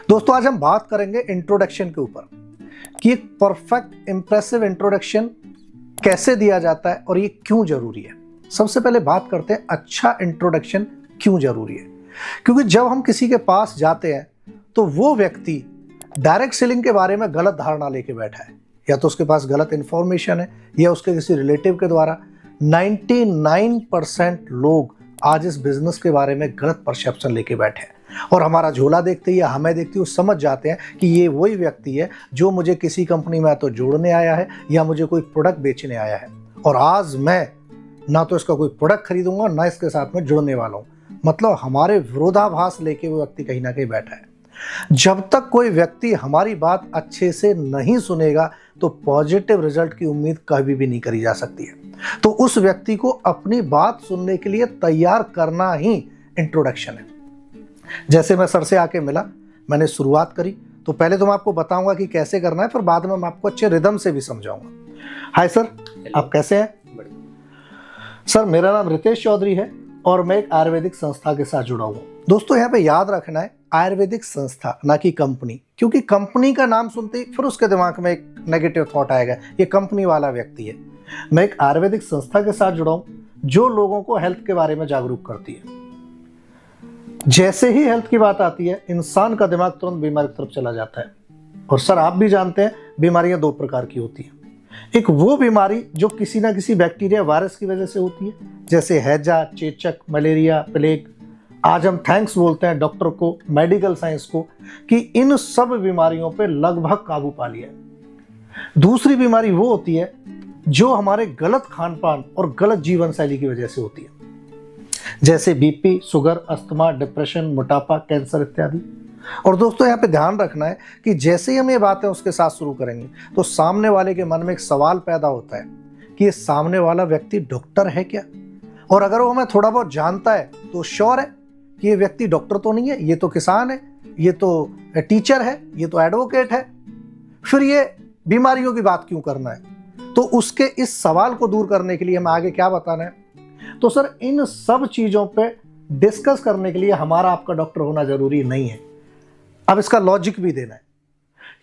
दोस्तों आज हम बात करेंगे इंट्रोडक्शन के ऊपर कि एक परफेक्ट इंप्रेसिव इंट्रोडक्शन कैसे दिया जाता है और ये क्यों जरूरी है। सबसे पहले बात करते हैं अच्छा इंट्रोडक्शन क्यों जरूरी है। क्योंकि जब हम किसी के पास जाते हैं तो वो व्यक्ति डायरेक्ट सेलिंग के बारे में गलत धारणा लेके बैठा है, या तो उसके पास गलत इंफॉर्मेशन है या उसके किसी रिलेटिव के द्वारा। 99% लोग आज इस बिजनेस के बारे में गलत परसेप्शन लेके बैठे हैं और हमारा झोला देखते ही या हमें देखते ही समझ जाते हैं कि ये वही व्यक्ति है जो मुझे किसी कंपनी में तो जोड़ने आया है या मुझे कोई प्रोडक्ट बेचने आया है, और आज मैं ना तो इसका कोई प्रोडक्ट खरीदूंगा ना इसके साथ में जुड़ने वाला हूँ। मतलब हमारे विरोधाभास लेके वो व्यक्ति कहीं ना कहीं बैठा है। जब तक कोई व्यक्ति हमारी बात अच्छे से नहीं सुनेगा तो पॉजिटिव रिजल्ट की उम्मीद कभी भी नहीं करी जा सकती है। तो उस व्यक्ति को अपनी बात सुनने के लिए तैयार करना ही इंट्रोडक्शन है। जैसे मैं सर से आके मिला, मैंने शुरुआत करी, तो पहले तो मैं आपको बताऊंगा कि कैसे करना है, फिर बाद में मैं आपको अच्छे रिदम से भी समझाऊंगा। हाय सर, आप कैसे हैं? सर मेरा नाम रितेश चौधरी है और मैं एक आयुर्वेदिक संस्था के साथ जुड़ा हूँ। दोस्तों यहाँ पे याद रखना है आयुर्वेदिक संस्था, ना कि कंपनी, क्योंकि कंपनी का नाम सुनते ही फिर उसके दिमाग में एक नेगेटिव थॉट आएगा, ये कंपनी वाला व्यक्ति है। मैं एक आयुर्वेदिक संस्था के साथ जुड़ा हूँ जो लोगों को हेल्थ के बारे में जागरूक करती है। जैसे ही हेल्थ की बात आती है इंसान का दिमाग तुरंत बीमारी की तरफ चला जाता है। और सर आप भी जानते हैं बीमारियां दो प्रकार की होती हैं। एक वो बीमारी जो किसी ना किसी बैक्टीरिया वायरस की वजह से होती है, जैसे हैजा, चेचक, मलेरिया, प्लेग। आज हम थैंक्स बोलते हैं डॉक्टर को, मेडिकल साइंस को, कि इन सब बीमारियों पे लगभग काबू पा लिया है। दूसरी बीमारी वो होती है जो हमारे गलत खान पान और गलत जीवन शैली की वजह से होती है, जैसे बीपी, शुगर, अस्थमा, डिप्रेशन, मोटापा, कैंसर इत्यादि। और दोस्तों यहाँ पे ध्यान रखना है कि जैसे ही हम ये बातें उसके साथ शुरू करेंगे तो सामने वाले के मन में एक सवाल पैदा होता है कि ये सामने वाला व्यक्ति डॉक्टर है क्या, और अगर वो हमें थोड़ा बहुत जानता है तो श्योर है कि ये व्यक्ति डॉक्टर तो नहीं है, ये तो किसान है, ये तो टीचर है, ये तो एडवोकेट है, फिर ये बीमारियों की बात क्यों करना है। तो उसके इस सवाल को दूर करने के लिए हमें आगे क्या बताना है, तो सर इन सब चीजों पे डिस्कस करने के लिए हमारा आपका डॉक्टर होना जरूरी नहीं है। अब इसका लॉजिक भी देना है,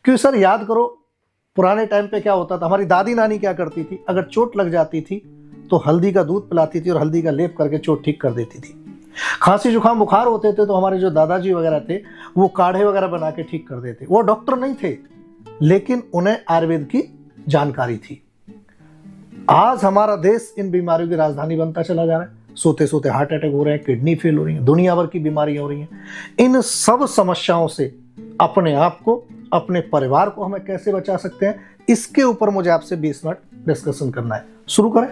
क्योंकि सर याद करो पुराने टाइम पे क्या होता था, हमारी दादी नानी क्या करती थी, अगर चोट लग जाती थी तो हल्दी का दूध पिलाती थी और हल्दी का लेप करके चोट ठीक कर देती थी। खांसी जुकाम बुखार होते थे तो हमारे जो दादाजी वगैरह थे वो काढ़े वगैरह बना के ठीक कर देते। वो डॉक्टर नहीं थे लेकिन उन्हें आयुर्वेद की जानकारी थी। आज हमारा देश इन बीमारियों की राजधानी बनता चला जा रहा है। सोते सोते हार्ट अटैक हो रहे हैं, किडनी फेल हो रही है, दुनिया भर की बीमारियां हो रही हैं। इन सब समस्याओं से अपने आप को, अपने परिवार को हमें कैसे बचा सकते हैं, इसके ऊपर मुझे आपसे 20 मिनट डिस्कशन करना है। शुरू करें?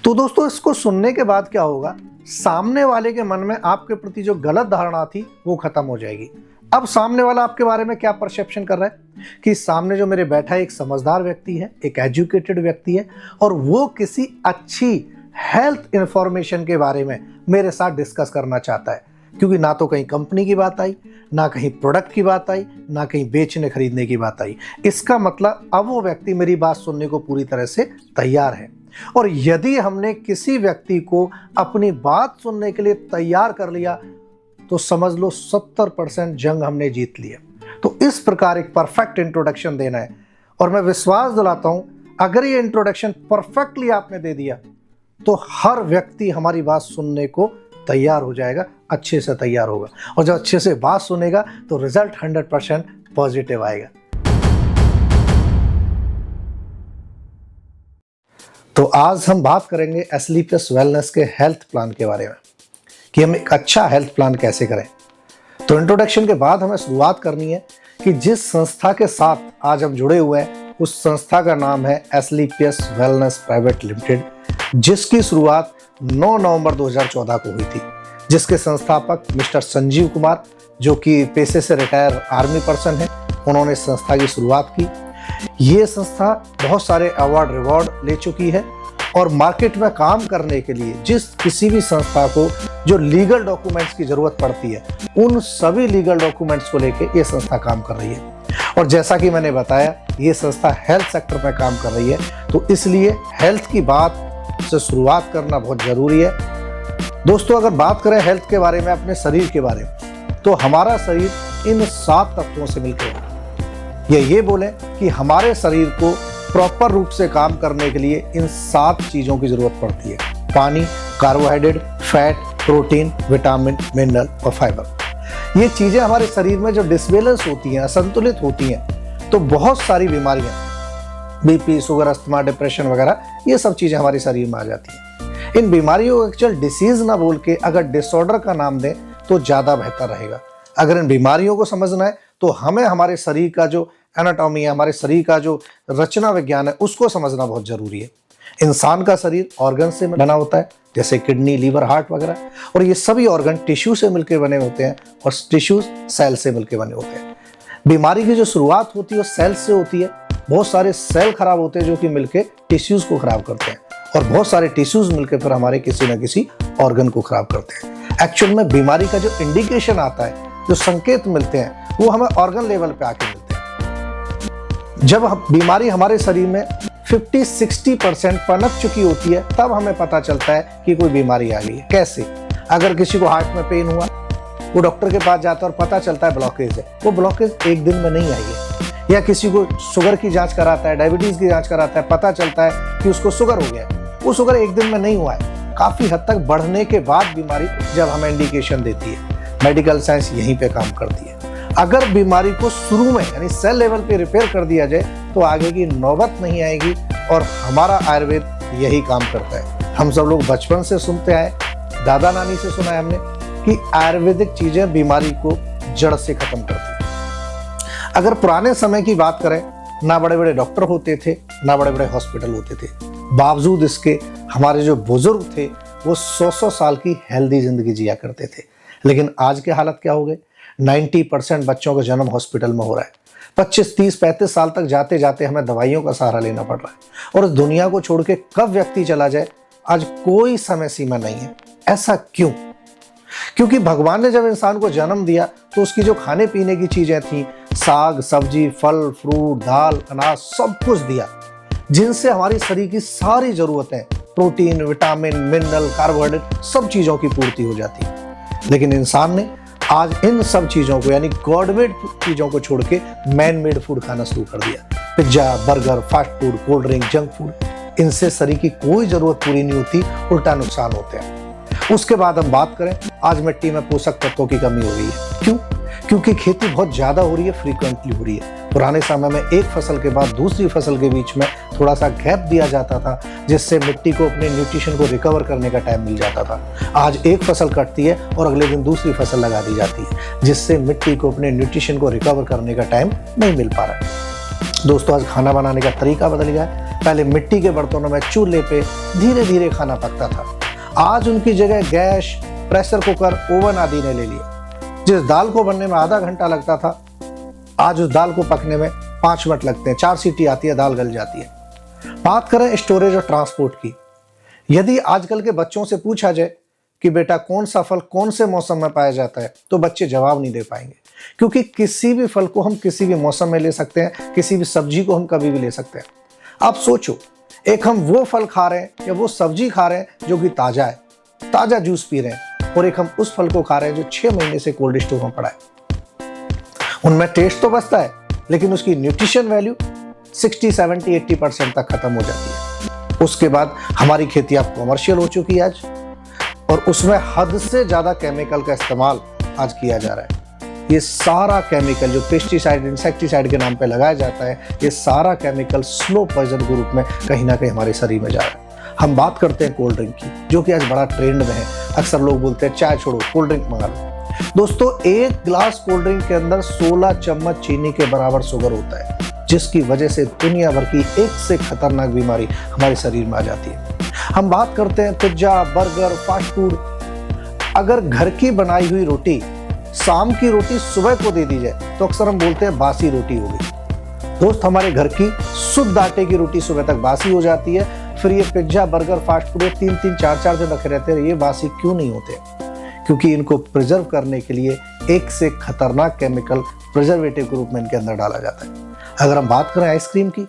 तो दोस्तों इसको सुनने के बाद क्या होगा, सामने वाले के मन में आपके प्रति जो गलत धारणा थी वो खत्म हो जाएगी। अब सामने वाला आपके बारे में क्या परसेप्शन कर रहा है कि सामने जो मेरे बैठा है एक समझदार व्यक्ति है, एक एजुकेटेड व्यक्ति है, और वो किसी अच्छी हेल्थ इंफॉर्मेशन के बारे में मेरे साथ डिस्कस करना चाहता है। क्योंकि ना तो कहीं कंपनी की बात आई, ना कहीं प्रोडक्ट की बात आई, ना कहीं बेचने खरीदने की बात आई। इसका मतलब अब वो व्यक्ति मेरी बात सुनने को पूरी तरह से तैयार है। और यदि हमने किसी व्यक्ति को अपनी बात सुनने के लिए तैयार कर लिया तो समझ लो 70% जंग हमने जीत लिया। तो इस प्रकार एक परफेक्ट इंट्रोडक्शन देना है, और मैं विश्वास दिलाता हूं अगर ये इंट्रोडक्शन परफेक्टली आपने दे दिया तो हर व्यक्ति हमारी बात सुनने को तैयार हो जाएगा, अच्छे से तैयार होगा, और जब अच्छे से बात सुनेगा तो रिजल्ट 100% पॉजिटिव आएगा। तो आज हम बात करेंगे एसलीपियस वेलनेस के हेल्थ प्लान के बारे में कि हम एक अच्छा हेल्थ प्लान कैसे करें। तो इंट्रोडक्शन के बाद हमें शुरुआत करनी है कि जिस संस्था के साथ आज हम जुड़े हुए हैं उस संस्था का नाम है एसलीपियस वेलनेस प्राइवेट लिमिटेड, जिसकी शुरुआत 9 नवंबर 2014 को हुई थी, जिसके संस्थापक मिस्टर संजीव कुमार, जो कि पेशे से रिटायर आर्मी पर्सन है, उन्होंने इस संस्था की शुरुआत की। ये संस्था बहुत सारे अवार्ड रिवॉर्ड ले चुकी है और मार्केट में काम करने के लिए जिस किसी भी संस्था को जो लीगल डॉक्यूमेंट्स की जरूरत पड़ती है उन सभी लीगल डॉक्यूमेंट्स को लेके ये संस्था काम कर रही है। और जैसा कि मैंने बताया ये संस्था हेल्थ सेक्टर में काम कर रही है, तो इसलिए हेल्थ की बात से शुरुआत करना बहुत जरूरी है। दोस्तों अगर बात करें हेल्थ के बारे में, अपने शरीर के बारे में, तो हमारा शरीर इन 7 तत्वों से मिलकर बना। ये बोलें कि हमारे शरीर को प्रॉपर रूप से काम करने के लिए इन 7 चीज़ों की ज़रूरत पड़ती है: पानी, carbohydrate, fat, protein, vitamin, mineral और फाइबर। ये चीज़ें हमारे शरीर में जो डिसबैलेंस होती हैं, असंतुलित होती हैं, तो बहुत सारी बीमारियाँ, बीपी, शुगर, अस्थमा, डिप्रेशन वगैरह, ये सब चीज़ें हमारे शरीर में आ जाती हैं। इन बीमारियों को एक्चुअल डिसीज़ ना बोल के अगर डिसऑर्डर का नाम दें तो ज़्यादा बेहतर रहेगा। अगर इन बीमारियों को समझना है तो हमें हमारे शरीर का जो एनाटॉमी है, हमारे शरीर का जो रचना विज्ञान है, उसको समझना बहुत ज़रूरी है। इंसान का शरीर ऑर्गन से बना होता है, जैसे किडनी, लीवर, हार्ट वगैरह, और ये सभी ऑर्गन टिश्यू से मिलकर बने होते हैं और टिश्यूज सेल से मिलकर बने होते हैं। बीमारी की जो शुरुआत होती है वो सेल से होती है। बहुत सारे सेल खराब होते हैं जो कि मिलकर टिश्यूज को खराब करते हैं, और बहुत सारे टिश्यूज मिलकर फिर हमारे किसी न किसी ऑर्गन को खराब करते हैं। एक्चुअल में बीमारी का जो इंडिकेशन आता है, जो संकेत मिलते हैं, वो हमें ऑर्गन लेवल पे आके मिलते हैं। जब बीमारी हमारे शरीर में 50-60% पनप चुकी होती है, तब हमें पता चलता है कि कोई बीमारी आ गई है। कैसे? अगर किसी को हार्ट में पेन हुआ, वो डॉक्टर के पास जाता है और पता चलता है ब्लॉकेज है, वो ब्लॉकेज एक दिन में नहीं आई है। या किसी को शुगर की जांच कराता है, डायबिटीज की जांच कराता है, पता चलता है कि उसको शुगर हो गया है, वो शुगर एक दिन में नहीं हुआ है, काफी हद तक बढ़ने के बाद बीमारी जब हमें इंडिकेशन देती है। मेडिकल साइंस यहीं पे काम करती है। अगर बीमारी को शुरू में यानी सेल लेवल पे रिपेयर कर दिया जाए तो आगे की नौबत नहीं आएगी, और हमारा आयुर्वेद यही काम करता है। हम सब लोग बचपन से सुनते आए, दादा नानी से सुना है हमने कि आयुर्वेदिक चीजें बीमारी को जड़ से खत्म करती है। अगर पुराने समय की बात करें, ना बड़े बड़े डॉक्टर होते थे, ना बड़े बड़े हॉस्पिटल होते थे, बावजूद इसके हमारे जो बुजुर्ग थे वो 100-100 साल की हेल्दी जिंदगी जिया करते थे। लेकिन आज के हालत क्या हो गए? 90% बच्चों का जन्म हॉस्पिटल में हो रहा है। 25, 30, 35 साल तक जाते जाते हमें दवाइयों का सहारा लेना पड़ रहा है, और इस दुनिया को छोड़ के कब व्यक्ति चला जाए, आज कोई समय सीमा नहीं है। ऐसा क्यों? क्योंकि भगवान ने जब इंसान को जन्म दिया तो उसकी जो खाने पीने की चीजें थी, साग, सब्जी, फल, फ्रूट, दाल, अनाज, सब कुछ दिया, जिनसे हमारी शरीर की सारी जरूरतें, प्रोटीन, विटामिन, मिनरल, कार्बोहाइड्रेट, सब चीजों की पूर्ति हो जाती है। लेकिन इंसान ने आज इन सब चीजों को यानी गॉड मेड चीजों को छोड़ के मैन मेड फूड खाना शुरू कर दिया। Pizza, burger, fast food, cold drink, junk food, इनसे शरीर की कोई जरूरत पूरी नहीं होती, उल्टा नुकसान होते हैं। उसके बाद हम बात करें, आज मिट्टी में पोषक तत्वों की कमी हो रही है। क्यों? क्योंकि खेती बहुत ज्यादा हो रही है, फ्रीक्वेंटली हो रही है। पुराने समय में एक फसल के बाद दूसरी फसल के बीच में थोड़ा सा गैप दिया जाता था, जिससे मिट्टी को अपने न्यूट्रिशन को रिकवर करने का टाइम मिल जाता था। आज एक फसल कटती है और अगले दिन दूसरी फसल लगा दी जाती है, जिससे मिट्टी को अपने न्यूट्रिशन को रिकवर करने का टाइम नहीं मिल पा रहा है। दोस्तों, आज खाना बनाने का तरीका बदल गया है। पहले मिट्टी के बर्तनों में चूल्हे पे धीरे धीरे खाना पकता था, आज उनकी जगह गैस, प्रेशर कुकर, ओवन आदि ने ले लिया। जिस दाल को बनने में आधा घंटा लगता था, आज उस दाल को पकने में 5 मिनट लगते हैं। 4 सीटी आती है, दाल गल जाती है। बात करें स्टोरेज और ट्रांसपोर्ट की, यदि आजकल के बच्चों से पूछा जाए कि बेटा कौन सा फल कौन से मौसम में पाया जाता है, तो बच्चे जवाब नहीं दे पाएंगे, क्योंकि किसी भी फल को हम किसी भी मौसम में ले सकते हैं, किसी भी सब्जी को हम कभी भी ले सकते हैं। आप सोचो, एक हम वो फल खा रहे हैं या वो सब्जी खा रहे हैं जो कि ताजा है, ताजा जूस पी रहे हैं, और एक हम उस फल को खा रहे हैं जो 6 महीने से कोल्ड स्टोर में पड़ा है। उनमें टेस्ट तो बचता है, लेकिन उसकी न्यूट्रिशन वैल्यू 60, 70, 80% तक खत्म हो जाती है। उसके बाद हमारी खेती अब कॉमर्शियल हो चुकी है आज, और उसमें हद से ज्यादा केमिकल का इस्तेमाल आज किया जा रहा है। ये सारा केमिकल जो पेस्टिसाइड, इंसेक्टिसाइड के नाम पे लगाया जाता है, ये सारा केमिकल स्लो पॉइजन के रूप में कहीं ना कहीं हमारे शरीर में जा रहा है। हम बात करते हैं कोल्ड ड्रिंक की, जो कि आज बड़ा ट्रेंड में है। अक्सर लोग बोलते हैं चाय छोड़ो, कोल्ड ड्रिंक मंगा लो। दोस्तों, एक गिलास कोल्ड ड्रिंक के अंदर 16 चम्मच चीनी के बराबर शुगर होता है, जिसकी वजह से दुनिया भर की एक से खतरनाक बीमारी हमारे शरीर में आ जाती है। हम बात करते हैं पिज्जा, बर्गर, फास्ट फूड। अगर घर की बनाई हुई रोटी, शाम की रोटी सुबह को दे दी जाए, तो अक्सर हम बोलते हैं बासी रोटी हो गई। दोस्त, हमारे घर की शुद्ध आटे की रोटी सुबह तक बासी हो जाती है। फिर ये पिज्जा, बर्गर, फास्ट फूड 3-3, 4-4 दिन रखे रहते हैं। ये बासी क्यों नहीं होते? क्योंकि इनको प्रिजर्व करने के लिए एक से खतरनाक केमिकल प्रिजर्वेटिव के रूप में इनके अंदर डाला जाता है। अगर हम बात करें आइसक्रीम की,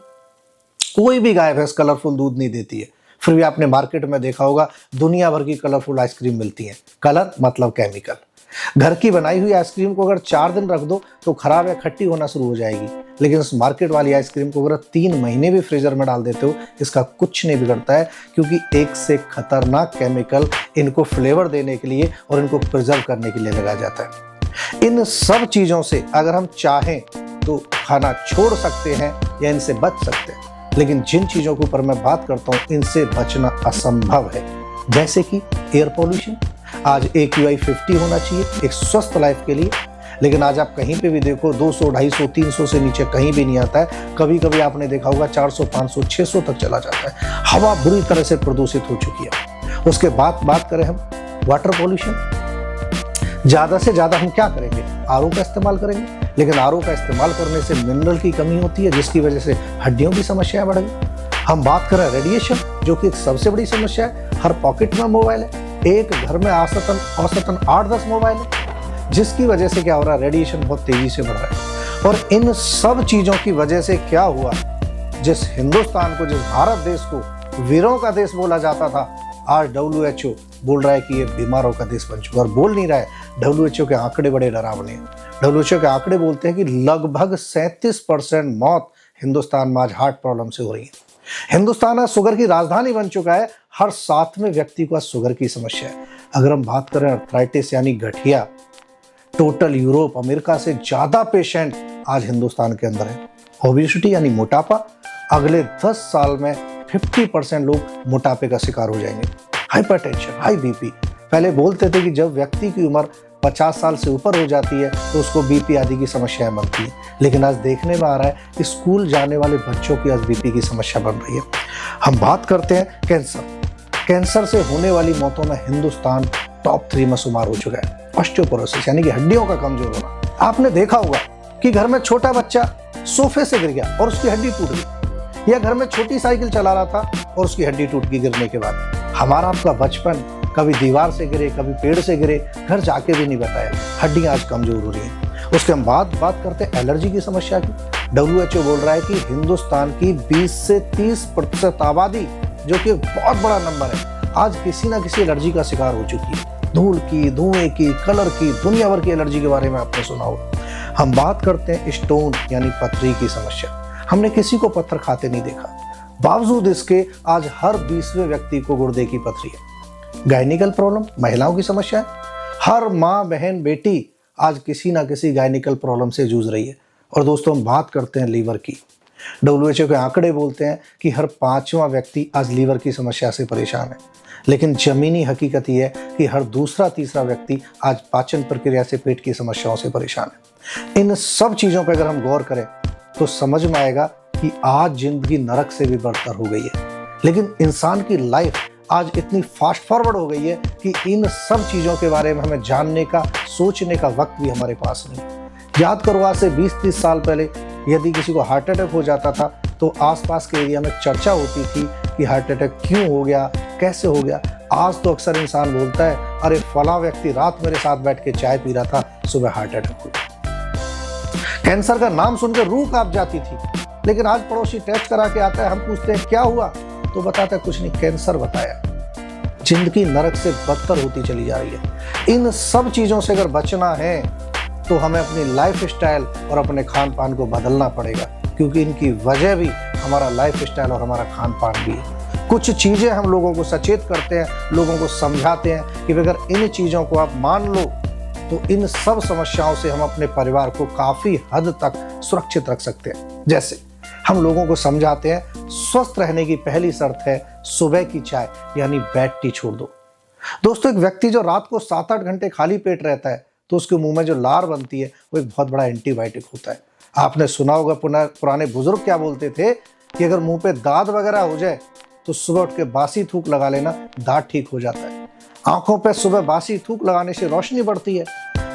कोई भी गाय भैंस कलरफुल दूध नहीं देती है, फिर भी आपने मार्केट में देखा होगा दुनिया भर की कलरफुल आइसक्रीम मिलती है। कलर मतलब केमिकल। घर की बनाई हुई आइसक्रीम को अगर 4 दिन रख दो तो खराब या खट्टी होना शुरू हो जाएगी, लेकिन उस मार्केट वाली आइसक्रीम को अगर 3 महीने भी फ्रीजर में डाल देते हो इसका कुछ नहीं बिगड़ता है, क्योंकि एक से खतरनाक केमिकल इनको फ्लेवर देने के लिए और इनको प्रिजर्व करने के लिए लगाया जाता है। इन सब चीज़ों से अगर हम चाहें तो खाना छोड़ सकते हैं या इनसे बच सकते हैं, लेकिन जिन चीज़ों के ऊपर मैं बात करता हूँ इनसे बचना असंभव है, जैसे कि एयर पॉल्यूशन। आज AQI 50 होना चाहिए एक स्वस्थ लाइफ के लिए, लेकिन आज आप कहीं पे भी देखो 200, 250, 300 से नीचे कहीं भी नहीं आता है। कभी कभी आपने देखा होगा 400, 500, 600 तक चला जाता है। हवा बुरी तरह से प्रदूषित हो चुकी है। उसके बाद बात करें हम वाटर पॉल्यूशन, ज़्यादा से ज़्यादा हम क्या करेंगे, RO का इस्तेमाल करेंगे, लेकिन RO का इस्तेमाल करने से मिनरल की कमी होती है, जिसकी वजह से हड्डियों की समस्याएं बढ़ गई। हम बात करें रेडिएशन, जो कि एक सबसे बड़ी समस्या है। हर पॉकेट में मोबाइल है, एक घर में औसतन 8-10 मोबाइल है, जिसकी वजह से क्या हो रहा है, रेडिएशन बहुत तेजी से बढ़ रहा है। और इन सब चीज़ों की वजह से क्या हुआ, जिस हिंदुस्तान को, जिस भारत देश को वीरों का देश बोला जाता था, आज WHO बोल रहा है कि ये बीमारों का देश बन चुका है। और बोल नहीं रहा है, WHO के आंकड़े बड़े डरावने हैं। WHO के आंकड़े बोलते हैं कि लगभग 37% मौत हिंदुस्तान में आज हार्ट प्रॉब्लम से हो रही है। हिंदुस्तान आज शुगर की राजधानी बन चुका है, हर 7वें व्यक्ति को आज शुगर की समस्या है। अगर हम बात करें अर्थराइटिस यानी गठिया, टोटल यूरोप अमेरिका से ज़्यादा पेशेंट आज हिंदुस्तान के अंदर है। ओबेसिटी यानी मोटापा, अगले 10 साल में 50% लोग मोटापे का शिकार हो जाएंगे। हाइपरटेंशन, हाई BP, पहले बोलते थे कि जब व्यक्ति की उम्र 50 साल से ऊपर हो जाती है तो उसको BP आदि की समस्याएं बनती है, लेकिन आज देखने में आ रहा है कि स्कूल जाने वाले बच्चों की आज BP की समस्या बन रही है। हम बात करते हैं कैंसर से होने वाली मौतों में हिंदुस्तान टॉप 3 में शुमार हो चुका है। ऑस्टियोपोरोसिस यानी कि हड्डियों का कमजोर होना, आपने देखा होगा कि घर में छोटा बच्चा सोफे से गिर गया और उसकी हड्डी टूट गई, या घर में छोटी साइकिल चला रहा था और उसकी हड्डी टूट गई गिरने के बाद। हमारा आपका बचपन कभी दीवार से गिरे, कभी पेड़ से गिरे, घर जाके भी नहीं बताया, हड्डियां आज कमजोर हो रही हैं। उसके हम बात करते हैं एलर्जी की समस्या की। WHO बोल रहा है कि हिंदुस्तान की 20 से 30% आबादी, जो कि बहुत बड़ा नंबर है, आज किसी ना किसी एलर्जी का शिकार हो चुकी है। धूल की, धुएं की, कलर की, दुनिया भर की एलर्जी के बारे में आपने सुना होगा। हम बात करते हैं स्टोन यानी पथरी की समस्या। हमने किसी को पत्थर खाते नहीं देखा, बावजूद इसके आज हर 20वें व्यक्ति को गुर्दे की पथरी है। गायनिकल प्रॉब्लम, महिलाओं की समस्या है। हर माँ, बहन, बेटी आज किसी ना किसी गायनिकल प्रॉब्लम से जूझ रही है। और दोस्तों हम बात करते हैं लीवर की। WHO के आंकड़े बोलते हैं कि हर 5वां व्यक्ति आज लीवर की समस्या से परेशान है, लेकिन जमीनी हकीकत यह है कि हर दूसरा तीसरा व्यक्ति आज पाचन प्रक्रिया से पेट की समस्याओं से परेशान है। इन सब चीज़ों पर अगर हम गौर करें तो समझ में आएगा कि आज जिंदगी नरक से भी बढ़कर हो गई है। लेकिन इंसान की लाइफ आज इतनी फास्ट फॉरवर्ड हो गई है कि इन सब चीज़ों के बारे में हमें जानने का, सोचने का वक्त भी हमारे पास नहीं। याद करो, आज से 20-30 साल पहले यदि किसी को हार्ट अटैक हो जाता था तो आसपास के एरिया में चर्चा होती थी कि हार्ट अटैक क्यों हो गया, कैसे हो गया। आज तो अक्सर इंसान बोलता है, अरे फलां व्यक्ति रात मेरे साथ बैठ के चाय पी रहा था, सुबह हार्ट अटैक हो गया। कैंसर का नाम सुनकर रूह कांप जाती थी, लेकिन आज पड़ोसी टेस्ट करा के आता है, हम पूछते हैं क्या हुआ, तो बताता है कुछ नहीं, कैंसर बताया। जिंदगी नरक से बदतर होती चली जा रही है। इन सब चीज़ों से अगर बचना है तो हमें अपनी लाइफ स्टाइल और अपने खान पान को बदलना पड़ेगा, क्योंकि इनकी वजह भी हमारा लाइफ स्टाइल और हमारा खान पान भी है। कुछ चीज़ें हम लोगों को सचेत करते हैं, लोगों को समझाते हैं कि अगर इन चीज़ों को आप मान लो तो इन सब समस्याओं से हम अपने परिवार को काफ़ी हद तक सुरक्षित रख सकते हैं। जैसे हम लोगों को समझाते हैं, स्वस्थ रहने की पहली शर्त है सुबह की चाय यानी बेड टी छोड़ दो। दोस्तों, एक व्यक्ति जो रात को 7-8 घंटे खाली पेट रहता है तो उसके मुंह में जो लार बनती है वो एक बहुत बड़ा एंटीबायोटिक होता है। आपने सुना होगा, पुराने बुजुर्ग क्या बोलते थे कि अगर मुंह पे दाद वगैरह हो जाए तो सुबह उठ के बासी थूक लगा लेना, दाद ठीक हो जाता है। आंखों पे सुबह बासी थूक लगाने से रोशनी बढ़ती है।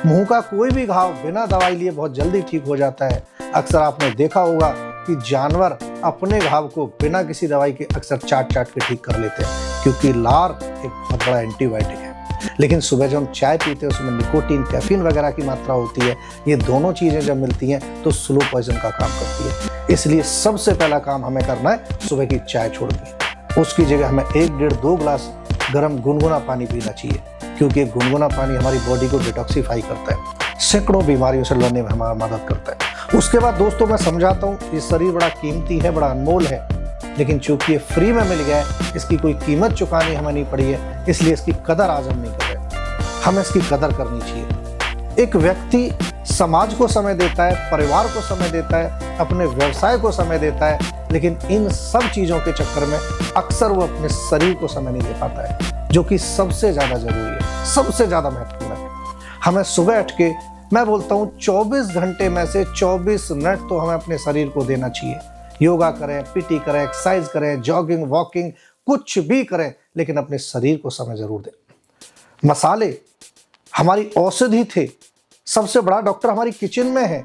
मुंह का कोई भी घाव बिना दवाई लिए बहुत जल्दी ठीक हो जाता है। अक्सर आपने देखा होगा कि जानवर अपने घाव को बिना किसी दवाई के अक्सर चाट के ठीक कर लेते हैं, क्योंकि लार एक बहुत बड़ा एंटीबायोटिक है। लेकिन सुबह जब हम चाय पीते हैं उसमें निकोटीन, कैफीन वगैरह की मात्रा होती है। ये दोनों चीज़ें जब मिलती हैं तो स्लो पॉइजन का काम करती है। इसलिए सबसे पहला काम हमें करना है सुबह की चाय छोड़नी है। उसकी जगह हमें 1-1.5-2 गिलास गर्म गुनगुना पानी पीना चाहिए। क्योंकि एक गुनगुना पानी हमारी बॉडी को डिटॉक्सिफाई करता है, सैकड़ों बीमारियों से लड़ने में हमारा मदद करता है। उसके बाद दोस्तों मैं समझाता हूँ, ये शरीर बड़ा कीमती है, बड़ा अनमोल है, लेकिन चूंकि ये फ्री में मिल गया है, इसकी कोई कीमत चुकानी हमें नहीं पड़ी है, इसलिए इसकी कदर आज हम नहीं कर रहे। हमें इसकी कदर करनी चाहिए। एक व्यक्ति समाज को समय देता है, परिवार को समय देता है, अपने व्यवसाय को समय देता है, लेकिन इन सब चीज़ों के चक्कर में अक्सर वो अपने शरीर को समय नहीं दे पाता है, जो कि सबसे ज़्यादा जरूरी है, सबसे ज़्यादा महत्वपूर्ण है। हमें सुबह उठ के, मैं बोलता हूँ 24 घंटे में से 24 मिनट तो हमें अपने शरीर को देना चाहिए। योगा करें, पीटी करें, एक्सरसाइज करें, जॉगिंग, वॉकिंग, कुछ भी करें, लेकिन अपने शरीर को समय जरूर दें। मसाले हमारी औषधि थे, सबसे बड़ा डॉक्टर हमारी किचन में है,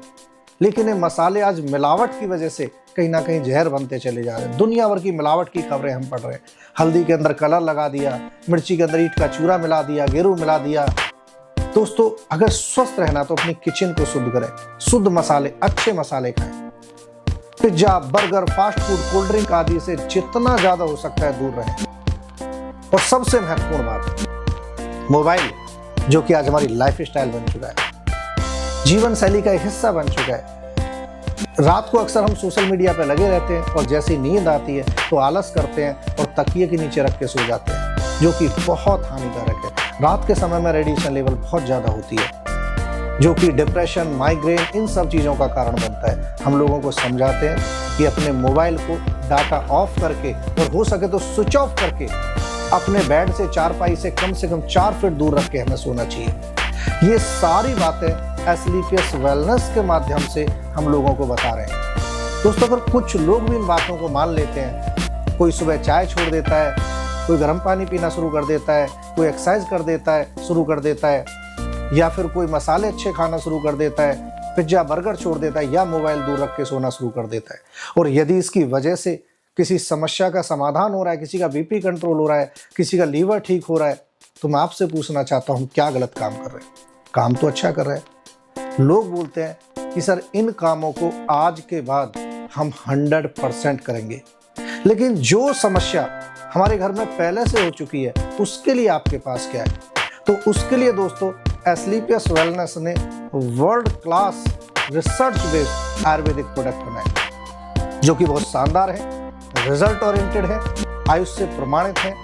लेकिन ये मसाले आज मिलावट की वजह से कहीं ना कहीं जहर बनते चले जा रहे हैं। दुनिया भर की मिलावट की खबरें हम पढ़ रहे हैं। हल्दी के अंदर कलर लगा दिया, मिर्ची के अंदर ईंट का चूरा मिला दिया, गेरू मिला दिया। दोस्तों अगर स्वस्थ रहना तो अपनी किचन को शुद्ध करें, शुद्ध मसाले, अच्छे मसाले खाएं। Pizza, burger, fast food, cold drink आदि से जितना ज्यादा हो सकता है दूर रहें। और सबसे महत्वपूर्ण बात, मोबाइल, जो कि आज हमारी लाइफ स्टाइल बन चुका है, जीवन शैली का एक हिस्सा बन चुका है। रात को अक्सर हम सोशल मीडिया पर लगे रहते हैं और जैसी नींद आती है तो आलस करते हैं और तकिए के नीचे रख के सो जाते हैं, जो कि बहुत हानिकारक है। रात के समय में रेडिएशन लेवल बहुत ज़्यादा होती है, जो कि डिप्रेशन, माइग्रेन, इन सब चीज़ों का कारण बनता है। हम लोगों को समझाते हैं कि अपने मोबाइल को डाटा ऑफ करके और हो सके तो स्विच ऑफ करके अपने बेड से, चारपाई से कम 4 फीट दूर रख के हमें सोना चाहिए। ये सारी बातें एस्लीपियस वेलनेस के माध्यम से हम लोगों को बता रहे हैं। दोस्तों अगर कुछ लोग भी इन बातों को मान लेते हैं, कोई सुबह चाय छोड़ देता है, कोई गर्म पानी पीना शुरू कर देता है, कोई एक्सरसाइज कर देता है, शुरू कर देता है, या फिर कोई मसाले अच्छे खाना शुरू कर देता है, पिज्जा बर्गर छोड़ देता है, या मोबाइल दूर रख के सोना शुरू कर देता है, और यदि इसकी वजह से किसी समस्या का समाधान हो रहा है, किसी का बीपी कंट्रोल हो रहा है, किसी का लीवर ठीक हो रहा है, तो मैं आपसे पूछना चाहता हूँ क्या गलत काम कर रहे हैं? काम तो अच्छा कर रहे हैं। लोग बोलते हैं कि सर इन कामों को आज के बाद हम 100% करेंगे, लेकिन जो समस्या हमारे घर में पहले से हो चुकी है उसके लिए आपके पास क्या है? तो उसके लिए दोस्तों एस्लीपियस वेलनेस ने world class research based Ayurvedic product बनाए, जो कि बहुत शानदार है, रिजल्ट ओरिएंटेड है, आयुष से प्रमाणित है।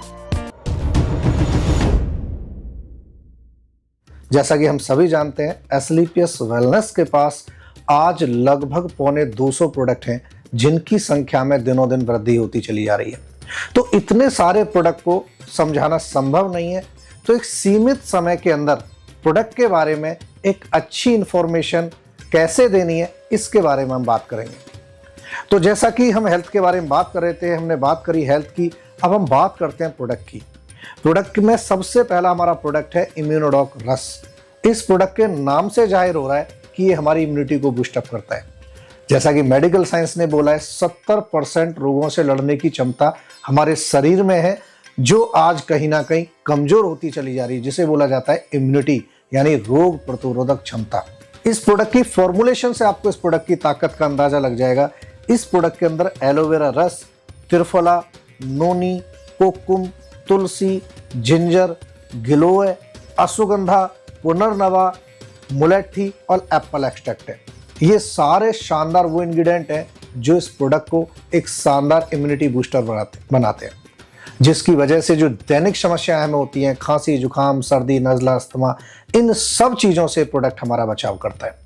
जैसा कि हम सभी जानते हैं, एस्लीपियस वेलनेस के पास आज लगभग 250 प्रोडक्ट हैं, जिनकी संख्या में दिनों दिन वृद्धि होती चली जा रही है। तो इतने सारे प्रोडक्ट को समझाना संभव नहीं है, तो एक सीमित समय के अंदर प्रोडक्ट के बारे में एक अच्छी इंफॉर्मेशन कैसे देनी है, इसके बारे में हम बात करेंगे। तो जैसा कि हम हेल्थ के बारे में बात कर रहे थे, हमने बात करी हेल्थ की, अब हम बात करते हैं प्रोडक्ट की। प्रोडक्ट में सबसे पहला हमारा प्रोडक्ट है इम्यूनोडॉक रस। इस प्रोडक्ट के नाम से जाहिर हो रहा है कि ये हमारी इम्यूनिटी को बूस्ट अप करता है। जैसा कि मेडिकल साइंस ने बोला है, 70% रोगों से लड़ने की क्षमता हमारे शरीर में है, जो आज कहीं ना कहीं कमजोर होती चली जा रही है, जिसे बोला जाता है इम्यूनिटी, यानी रोग प्रतिरोधक क्षमता। इस प्रोडक्ट की फॉर्मुलेशन से आपको इस प्रोडक्ट की ताकत का अंदाजा लग जाएगा। इस प्रोडक्ट के अंदर एलोवेरा रस, त्रिफला, नोनी, कोकुम, तुलसी, जिंजर, गिलोय, अश्वगंधा, पुनर्नवा, मुलेठी और एप्पल एक्सट्रैक्ट है। ये सारे शानदार वो इंग्रेडिएंट हैं जो इस प्रोडक्ट को एक शानदार इम्यूनिटी बूस्टर बनाते हैं, जिसकी वजह से जो दैनिक समस्याएं हमें होती हैं, खांसी, जुकाम, सर्दी, नज़ला, अस्थमा, इन सब चीज़ों से प्रोडक्ट हमारा बचाव करता है।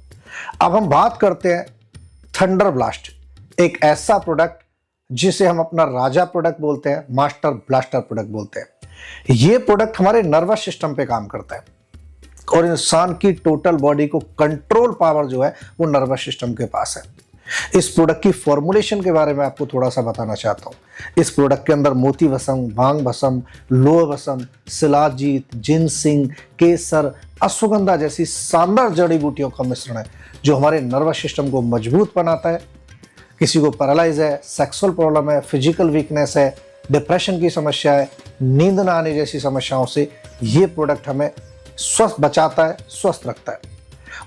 अब हम बात करते हैं थंडर ब्लास्ट, एक ऐसा प्रोडक्ट जिसे हम अपना राजा प्रोडक्ट बोलते हैं, मास्टर ब्लास्टर प्रोडक्ट बोलते हैं। ये प्रोडक्ट हमारे नर्वस सिस्टम पे काम करता है और इंसान की टोटल बॉडी को कंट्रोल पावर जो है वो नर्वस सिस्टम के पास है। इस प्रोडक्ट की फॉर्मुलेशन के बारे में आपको थोड़ा सा बताना चाहता हूँ। इस प्रोडक्ट के अंदर मोती भस्म, भांग भस्म, लोह भस्म, शिलाजीत, जिनसिंग, केसर, अश्वगंधा जैसी शानदार जड़ी बूटियों का मिश्रण है, जो हमारे नर्वस सिस्टम को मजबूत बनाता है। किसी को पैरालाइज है, सेक्सुअल प्रॉब्लम है, फिजिकल वीकनेस है, डिप्रेशन की समस्या है, नींद ना आने जैसी समस्याओं से ये प्रोडक्ट हमें स्वस्थ बचाता है, स्वस्थ रखता है।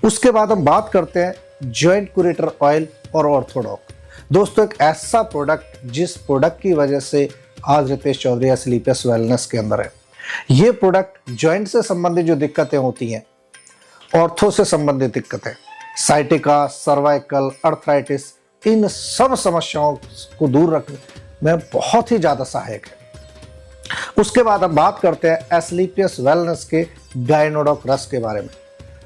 उसके बाद हम बात करते हैं जॉइंट क्यूरेटर ऑयल और ऑर्थोडॉक। दोस्तों एक ऐसा प्रोडक्ट जिस प्रोडक्ट की वजह से आज रितेश चौधरी एस्लीपियस वेलनेस के अंदर है। ये प्रोडक्ट जॉइंट से संबंधित जो दिक्कतें होती हैं, ऑर्थो से संबंधित दिक्कतें, साइटिका, सर्वाइकल, अर्थराइटिस, इन सब समस्याओं को दूर रखने में बहुत ही ज़्यादा सहायक है। उसके बाद हम बात करते हैं एस्क्लेपियस वेलनेस के गायनोडॉक रस के बारे में,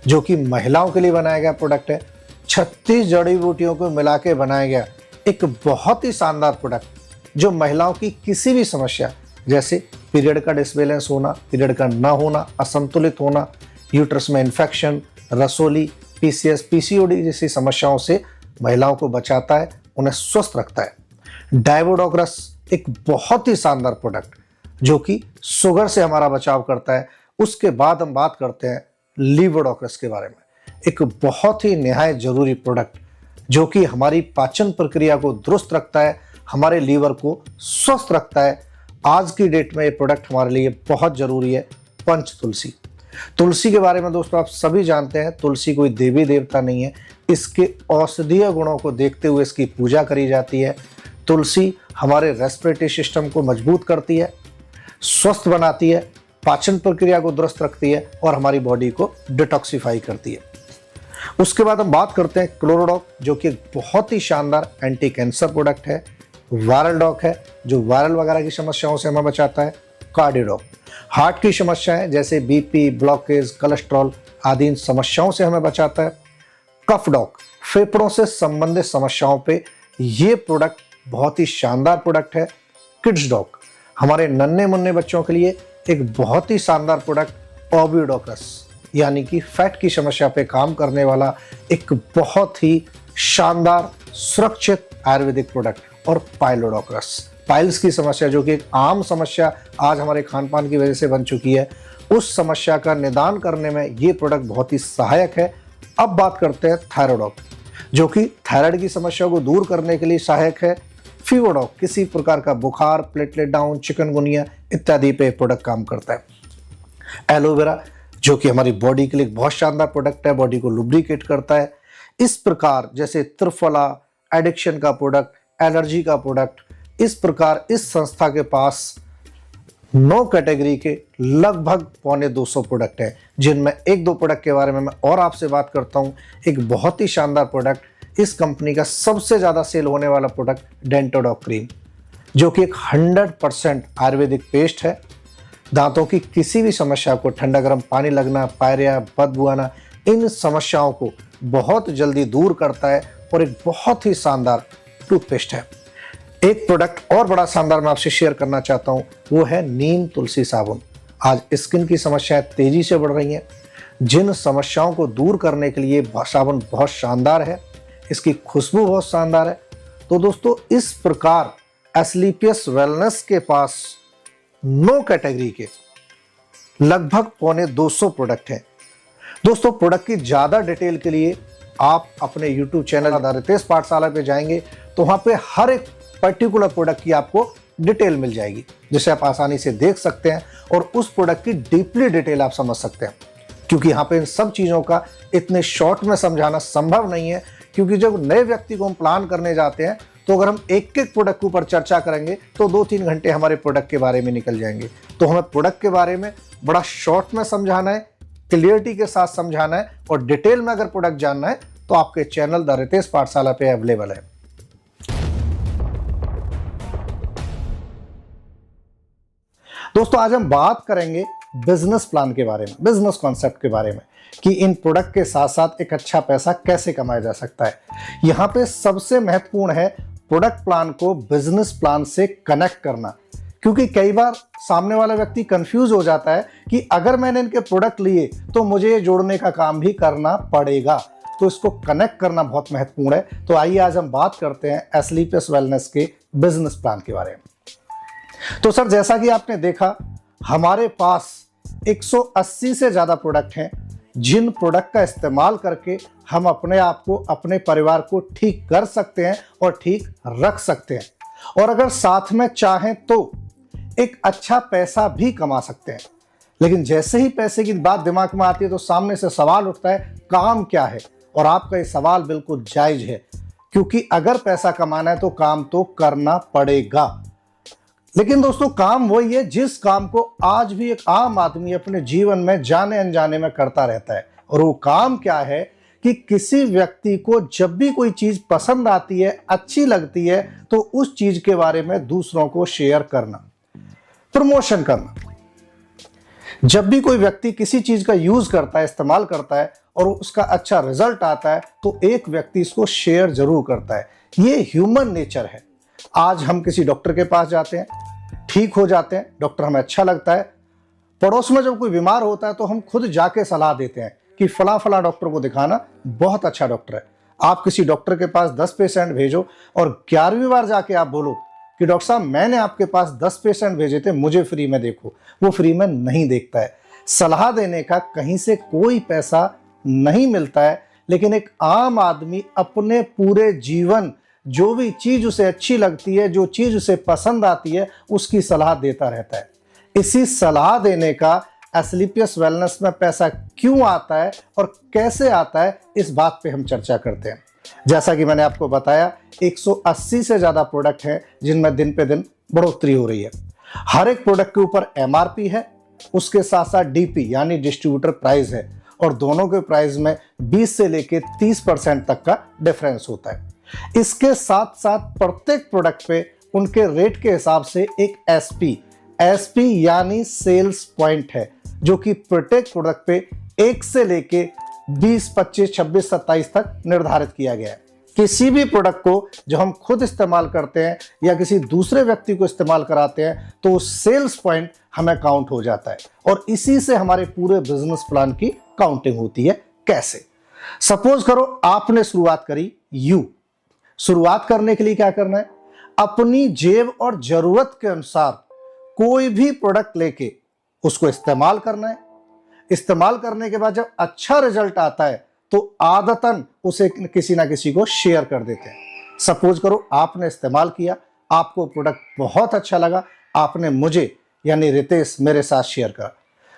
जो कि महिलाओं के लिए बनाया गया प्रोडक्ट है। 36 जड़ी बूटियों को मिला के बनाया गया एक बहुत ही शानदार प्रोडक्ट, जो महिलाओं की किसी भी समस्या जैसे पीरियड का डिसबैलेंस होना, पीरियड का ना होना, असंतुलित होना, यूट्रस में इन्फेक्शन, रसोली, पीसीएस, पीसीओडी जैसी समस्याओं से महिलाओं को बचाता है, उन्हें स्वस्थ रखता है। डायवोडॉक रस एक बहुत ही शानदार प्रोडक्ट, जो कि शुगर से हमारा बचाव करता है। उसके बाद हम बात करते हैं लीवोडॉक रस के बारे में, एक बहुत ही निहायत जरूरी प्रोडक्ट, जो कि हमारी पाचन प्रक्रिया को दुरुस्त रखता है, हमारे लीवर को स्वस्थ रखता है। आज की डेट में ये प्रोडक्ट हमारे लिए बहुत जरूरी है। पंच तुलसी, तुलसी के बारे में दोस्तों आप सभी जानते हैं, तुलसी कोई देवी देवता नहीं है, इसके औषधीय गुणों को देखते हुए इसकी पूजा करी जाती है। तुलसी हमारे रेस्पिरेटरी सिस्टम को मजबूत करती है, स्वस्थ बनाती है, पाचन प्रक्रिया को दुरुस्त रखती है और हमारी बॉडी को डिटॉक्सिफाई करती है। उसके बाद हम बात करते हैं क्लोरोडॉक, जो कि एक बहुत ही शानदार एंटी कैंसर प्रोडक्ट है। वायरल डॉक है, जो वायरल वगैरह की समस्याओं से हमें बचाता है। कार्डियोडॉक, हार्ट की समस्याएं जैसे बीपी, ब्लॉकेज, कोलेस्ट्रॉल आदि इन समस्याओं से हमें बचाता है। कफ डॉक, फेफड़ों से संबंधित समस्याओं पे ये प्रोडक्ट बहुत ही शानदार प्रोडक्ट है। किड्स डॉक, हमारे नन्हे मुन्ने बच्चों के लिए एक बहुत ही शानदार प्रोडक्ट। ओविडोक्रस, यानी कि फैट की समस्या पे काम करने वाला एक बहुत ही शानदार सुरक्षित आयुर्वेदिक प्रोडक्ट। और पाइलोडोक्रस, पाइल्स की समस्या, जो कि एक आम समस्या आज हमारे खान पान की वजह से बन चुकी है, उस समस्या का निदान करने में ये प्रोडक्ट बहुत ही सहायक है। अब बात करते हैं थायराइडॉक, जो कि थायराइड की समस्या को दूर करने के लिए सहायक है। फीवरडॉक, किसी प्रकार का बुखार, प्लेटलेट डाउन, चिकनगुनिया इत्यादि पे प्रोडक्ट काम करता है। एलोवेरा, जो कि हमारी बॉडी के लिए बहुत शानदार प्रोडक्ट है, बॉडी को लुब्रिकेट करता है। इस प्रकार जैसे त्रिफला, एडिक्शन का प्रोडक्ट, एलर्जी का प्रोडक्ट, इस प्रकार इस संस्था के पास 9 कैटेगरी के लगभग 250 प्रोडक्ट हैं, जिनमें 1-2 प्रोडक्ट के बारे में मैं और आपसे बात करता हूं। एक बहुत ही शानदार प्रोडक्ट, इस कंपनी का सबसे ज़्यादा सेल होने वाला प्रोडक्ट डेंटोडॉक क्रीम, जो कि एक 100% आयुर्वेदिक पेस्ट है। दांतों की किसी भी समस्या को, ठंडा गर्म पानी लगना, पायरिया, बदबू आना, इन समस्याओं को बहुत जल्दी दूर करता है और एक बहुत ही शानदार टूथपेस्ट है। एक प्रोडक्ट और बड़ा शानदार मैं आपसे शेयर करना चाहता हूं, वो है नीम तुलसी साबुन। आज स्किन की समस्याएं तेजी से बढ़ रही हैं, जिन समस्याओं को दूर करने के लिए साबुन बहुत शानदार है, इसकी खुशबू बहुत शानदार है। तो दोस्तों, इस प्रकार एस्क्लेपियस वेलनेस के पास 9 कैटेगरी के लगभग 250 प्रोडक्ट हैं। दोस्तों, प्रोडक्ट की ज़्यादा डिटेल के लिए आप अपने YouTube चैनल रितेश पाठशाला पे जाएंगे, तो वहाँ पे हर एक पर्टिकुलर प्रोडक्ट की आपको डिटेल मिल जाएगी, जिसे आप आसानी से देख सकते हैं और उस प्रोडक्ट की डीपली डिटेल आप समझ सकते हैं। क्योंकि यहाँ पे इन सब चीज़ों का इतने शॉर्ट में समझाना संभव नहीं है, क्योंकि जब नए व्यक्ति को हम प्लान करने जाते हैं, तो अगर हम एक एक प्रोडक्ट के ऊपर चर्चा करेंगे तो 2-3 घंटे हमारे प्रोडक्ट के बारे में निकल जाएंगे। तो हमें प्रोडक्ट के बारे में बड़ा शॉर्ट में समझाना है, क्लियरिटी के साथ समझाना है, और डिटेल में अगर प्रोडक्ट जानना है तो आपके चैनल द रितेश पाठशाला पे अवेलेबल है। दोस्तों, आज हम बात करेंगे बिजनेस प्लान के बारे में, बिजनेस कॉन्सेप्ट के बारे में, कि इन प्रोडक्ट के साथ साथ एक अच्छा पैसा कैसे कमाया जा सकता है। यहाँ पे सबसे महत्वपूर्ण है प्रोडक्ट प्लान को बिजनेस प्लान से कनेक्ट करना, क्योंकि कई बार सामने वाला व्यक्ति कंफ्यूज हो जाता है कि अगर मैंने इनके प्रोडक्ट लिए तो मुझे ये जोड़ने का काम भी करना पड़ेगा। तो इसको कनेक्ट करना बहुत महत्वपूर्ण है। तो आइए आज हम बात करते हैं एस्क्लेपियस वेलनेस के बिजनेस प्लान के बारे में। तो सर, जैसा कि आपने देखा, हमारे पास 180 से ज़्यादा प्रोडक्ट हैं, जिन प्रोडक्ट का इस्तेमाल करके हम अपने आप को, अपने परिवार को ठीक कर सकते हैं और ठीक रख सकते हैं, और अगर साथ में चाहें तो एक अच्छा पैसा भी कमा सकते हैं। लेकिन जैसे ही पैसे की बात दिमाग में आती है तो सामने से सवाल उठता है, काम क्या है? और आपका ये सवाल बिल्कुल जायज है, क्योंकि अगर पैसा कमाना है तो काम तो करना पड़ेगा। लेकिन दोस्तों काम वही है जिस काम को आज भी एक आम आदमी अपने जीवन में जाने अनजाने में करता रहता है। और वो काम क्या है कि किसी व्यक्ति को जब भी कोई चीज पसंद आती है, अच्छी लगती है, तो उस चीज के बारे में दूसरों को शेयर करना, प्रमोशन करना। जब भी कोई व्यक्ति किसी चीज का यूज करता है, इस्तेमाल करता है और उसका अच्छा रिजल्ट आता है, तो एक व्यक्ति इसको शेयर जरूर करता है। ये ह्यूमन नेचर है। आज हम किसी डॉक्टर के पास जाते हैं, ठीक हो जाते हैं, डॉक्टर हमें अच्छा लगता है। पड़ोस में जब कोई बीमार होता है तो हम खुद जाके सलाह देते हैं कि फला फला डॉक्टर को दिखाना, बहुत अच्छा डॉक्टर है। आप किसी डॉक्टर के पास 10 पेशेंट भेजो और 11वीं बार जाके आप बोलो कि डॉक्टर साहब मैंने आपके पास 10 पेशेंट भेजे थे, मुझे फ्री में देखो, वो फ्री में नहीं देखता है। सलाह देने का कहीं से कोई पैसा नहीं मिलता है, लेकिन एक आम आदमी अपने पूरे जीवन जो भी चीज उसे अच्छी लगती है, जो चीज उसे पसंद आती है, उसकी सलाह देता रहता है। इसी सलाह देने का एस्क्लेपियस वेलनेस में पैसा क्यों आता है और कैसे आता है, इस बात पे हम चर्चा करते हैं। जैसा कि मैंने आपको बताया, 180 से ज्यादा प्रोडक्ट हैं जिनमें दिन पे दिन बढ़ोतरी हो रही है। हर एक प्रोडक्ट के ऊपर MRP है, उसके साथ साथ DP यानी डिस्ट्रीब्यूटर प्राइस है, और दोनों के प्राइस में 20 से लेके 30% तक का डिफरेंस होता है। इसके साथ साथ प्रत्येक प्रोडक्ट पे उनके रेट के हिसाब से एक SP यानी सेल्स पॉइंट है, जो कि प्रत्येक प्रोडक्ट पे 1 से लेके 20, 25, 26, 27 तक निर्धारित किया गया है। किसी भी प्रोडक्ट को जो हम खुद इस्तेमाल करते हैं या किसी दूसरे व्यक्ति को इस्तेमाल कराते हैं, तो सेल्स पॉइंट हमें काउंट हो जाता है, और इसी से हमारे पूरे बिजनेस प्लान की काउंटिंग होती है। कैसे? सपोज करो आपने शुरुआत करी शुरुआत करने के लिए क्या करना है? अपनी जेब और जरूरत के अनुसार कोई भी प्रोडक्ट लेके उसको इस्तेमाल करना है। इस्तेमाल करने के बाद जब अच्छा रिजल्ट आता है तो आदतन उसे किसी ना किसी को शेयर कर देते हैं। सपोज करो आपने इस्तेमाल किया, आपको प्रोडक्ट बहुत अच्छा लगा, आपने मुझे यानी रितेश मेरे साथ शेयर करा।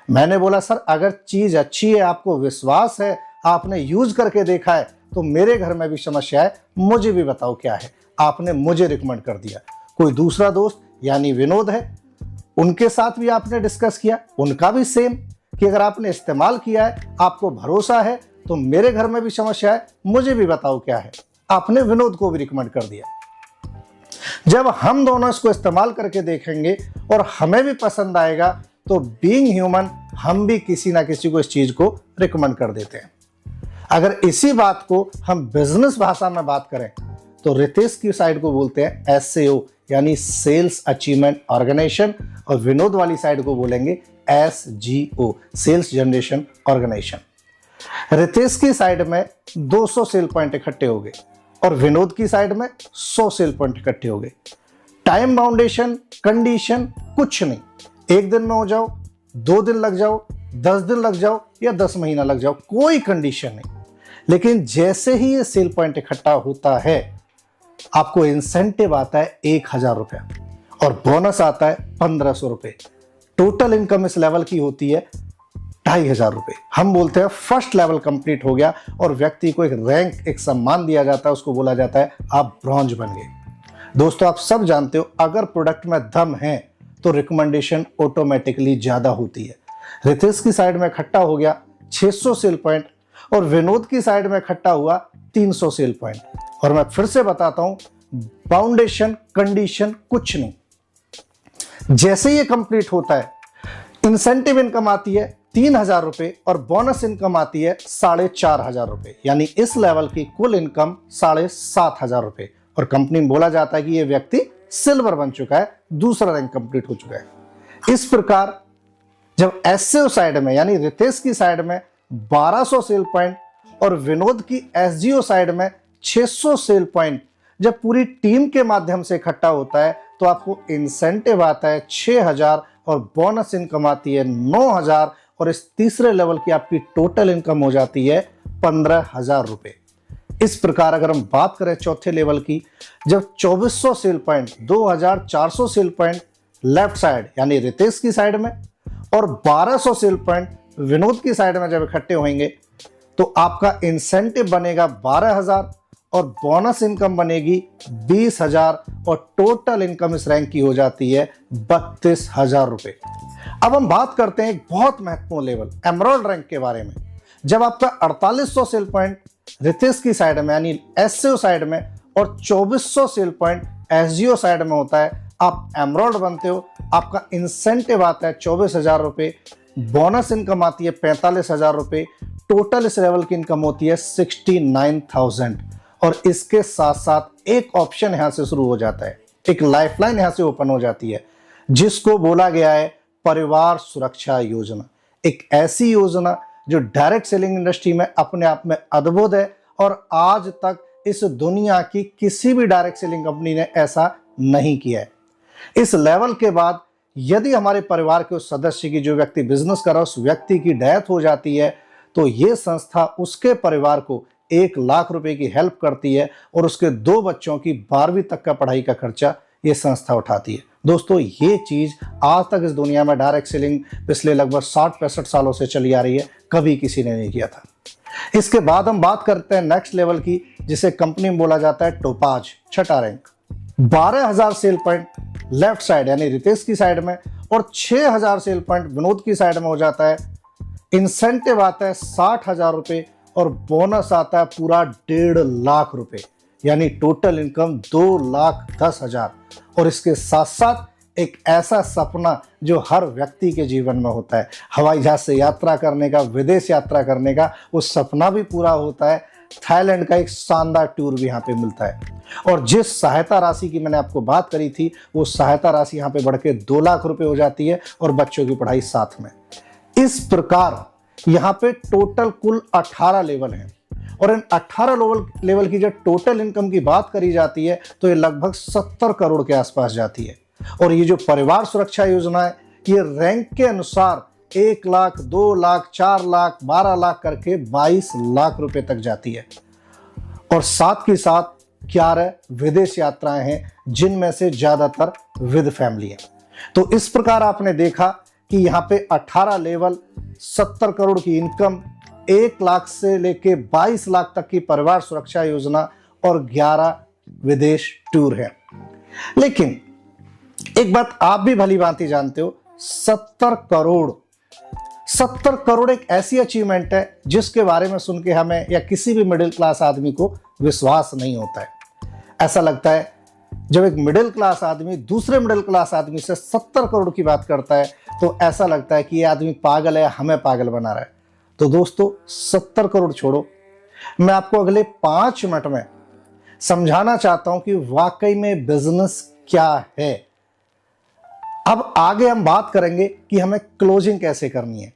मैंने बोला सर अगर चीज अच्छी है, आपको विश्वास है, आपने यूज करके देखा है, तो मेरे घर में भी समस्या है, मुझे भी बताओ क्या है। आपने मुझे रिकमेंड कर दिया। कोई दूसरा दोस्त यानी विनोद है, उनके साथ भी आपने डिस्कस किया, उनका भी सेम कि अगर आपने इस्तेमाल किया है, आपको भरोसा है, तो मेरे घर में भी समस्या है, मुझे भी बताओ क्या है। आपने विनोद को भी रिकमेंड कर दिया। जब हम दोनों इसको इस्तेमाल करके देखेंगे और हमें भी पसंद आएगा, तो बीइंग ह्यूमन हम भी किसी ना किसी को इस चीज को रिकमेंड कर देते हैं। अगर इसी बात को हम बिजनेस भाषा में बात करें, तो रितेश की साइड को बोलते हैं SAO यानी सेल्स अचीवमेंट ऑर्गेनाइजेशन, और विनोद वाली साइड को बोलेंगे SGO sales generation organization. Ritesh की साइड में 200 सेल पॉइंट इकट्ठे हो गए और विनोद की साइड में 100 सेल पॉइंट इकट्ठे हो गए। टाइम बाउंडेशन, कंडीशन कुछ नहीं। 1 दिन में हो जाओ, 2 दिन लग जाओ, 10 दिन लग जाओ या 10 महीना लग जाओ, कोई कंडीशन नहीं। लेकिन जैसे ही ये सेल पॉइंट इकट्ठा होता है, आपको इंसेंटिव आता है 1000 रुपये और बोनस आता है 1500 रुपये। टोटल इनकम इस लेवल की होती है 2500 रुपये। हम बोलते हैं फर्स्ट लेवल कंप्लीट हो गया, और व्यक्ति को एक रैंक, एक सम्मान दिया जाता है, उसको बोला जाता है आप ब्रॉन्ज बन गए। दोस्तों आप सब जानते हो, अगर प्रोडक्ट में दम है तो रिकमेंडेशन ऑटोमेटिकली ज्यादा होती है। रितेश की साइड में इकट्ठा हो गया 600 सेल पॉइंट और विनोद की साइड में इकट्ठा हुआ 300 सेल पॉइंट। और मैं फिर से बताता हूं, बाउंडेशन, कंडीशन कुछ नहीं। जैसे ये कंप्लीट होता है, इंसेंटिव इनकम आती है 3000 रुपये और बोनस इनकम आती है 4500 रुपये, यानी इस लेवल की कुल इनकम 7500 रुपये। और कंपनी में बोला जाता है कि ये व्यक्ति सिल्वर बन चुका है, दूसरा रैंक कंप्लीट हो चुका है। इस प्रकार जब SAO साइड में यानी रितेश की साइड में 1200 सेल पॉइंट और विनोद की SGO साइड में 600 सेल पॉइंट जब पूरी टीम के माध्यम से इकट्ठा होता है, तो आपको इंसेंटिव आता है 6000 और बोनस इनकम आती है 9000, और इस तीसरे लेवल की आपकी टोटल इनकम हो जाती है 15000 रुपये। इस प्रकार अगर हम बात करें चौथे लेवल की, जब 2400 cell point, 2400 cell point left side यानी रितेश की साइड में और 1200 सेल पॉइंट विनोद की साइड में जब इकट्ठे होंगे, तो आपका इंसेंटिव बनेगा 12000 और बोनस इनकम बनेगी 20,000 और टोटल इनकम इस रैंक की हो जाती है 32,000 रुपए। अब हम बात करते हैं एक बहुत महत्वपूर्ण लेवल एमराल्ड रैंक के बारे में। जब आपका 4800 सेल पॉइंट रितेश की साइड में यानी एससीओ साइड में और 2400 सेल पॉइंट एसजीओ साइड में होता है, आप एमराल्ड बनते हो। आपका इंसेंटिव आता है 24,000 रुपए, बोनस इनकम आती है 45,000 रुपए, टोटल इस लेवल की इनकम होती है 69,000। और इसके साथ साथ एक ऑप्शन यहां से शुरू हो जाता है, एक लाइफलाइन यहां से ओपन हो जाती है जिसको बोला गया है परिवार सुरक्षा योजना। एक ऐसी योजना जो डायरेक्ट सेलिंग इंडस्ट्री में अपने आप में अद्भुत है और आज तक इस दुनिया की किसी भी डायरेक्ट सेलिंग कंपनी ने ऐसा नहीं किया है। इस लेवल के बाद यदि हमारे परिवार के उस सदस्य की, जो व्यक्ति बिजनेस कर रहा है, उस व्यक्ति की डेथ हो जाती है तो ये संस्था उसके परिवार को 1,00,000 रुपए की हेल्प करती है और उसके 2 बच्चों की 12वीं तक का पढ़ाई का खर्चा ये संस्था उठाती है। दोस्तों, ये चीज आज तक इस दुनिया में डायरेक्ट सेलिंग पिछले लगभग 60-65 सालों से चली आ रही है, कभी किसी ने नहीं किया था। इसके बाद हम बात करते हैं नेक्स्ट लेवल की, जिसे कंपनी में बोला जाता है टोपाज, छठा rank. 12,000 cell point left side यानी रितेश की साइड में और 6,000 सेल पॉइंट विनोद की साइड में हो जाता है। इंसेंटिव आता है 60,000 रुपए और बोनस आता है पूरा 1,50,000 रुपए, यानी टोटल इनकम 2,10,000। और इसके साथ साथ एक ऐसा सपना जो हर व्यक्ति के जीवन में होता है, हवाई जहाज से यात्रा करने का, विदेश यात्रा करने का, वो सपना भी पूरा होता है। थाईलैंड का एक शानदार टूर भी यहाँ पे मिलता है। और जिस सहायता राशि की मैंने आपको बात करी थी, वो सहायता राशि यहाँ पे बढ़ के 2,00,000 रुपए हो जाती है और बच्चों की पढ़ाई साथ में। इस प्रकार यहाँ पे टोटल कुल 18 लेवल हैं और इन 18 लेवल की जब टोटल इनकम की बात करी जाती है तो ये लगभग 70 करोड़ के आसपास जाती है। और ये जो परिवार सुरक्षा योजना है, ये रैंक के अनुसार 1,00,000, 2,00,000, 4,00,000, 12,00,000 करके 22,00,000 रुपए तक जाती है। और साथ ही साथ 11 विदेश यात्राएं हैं, जिनमें से ज्यादातर विद फैमिली है। तो इस प्रकार आपने देखा कि यहाँ पे 18 लेवल, 70 करोड़ की इनकम, 1,00,000 से लेके 22,00,000 तक की परिवार सुरक्षा योजना और 11 विदेश टूर है। लेकिन एक बात आप भी भली भांति जानते हो, 70 करोड़ एक ऐसी अचीवमेंट है जिसके बारे में सुन के हमें या किसी भी मिडिल क्लास आदमी को विश्वास नहीं होता है। ऐसा लगता है जब एक मिडिल क्लास आदमी दूसरे मिडिल क्लास आदमी से 70 करोड़ की बात करता है तो ऐसा लगता है कि ये आदमी पागल है, हमें पागल बना रहा है। तो दोस्तों, 70 करोड़ छोड़ो, मैं आपको अगले 5 मिनट में समझाना चाहता हूं कि वाकई में बिजनेस क्या है। अब आगे हम बात करेंगे कि हमें क्लोजिंग कैसे करनी है।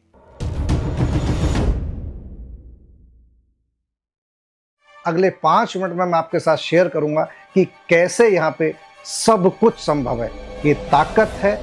अगले 5 मिनट में मैं आपके साथ शेयर करूंगा कि कैसे यहां पे सब कुछ संभव है। ये ताकत है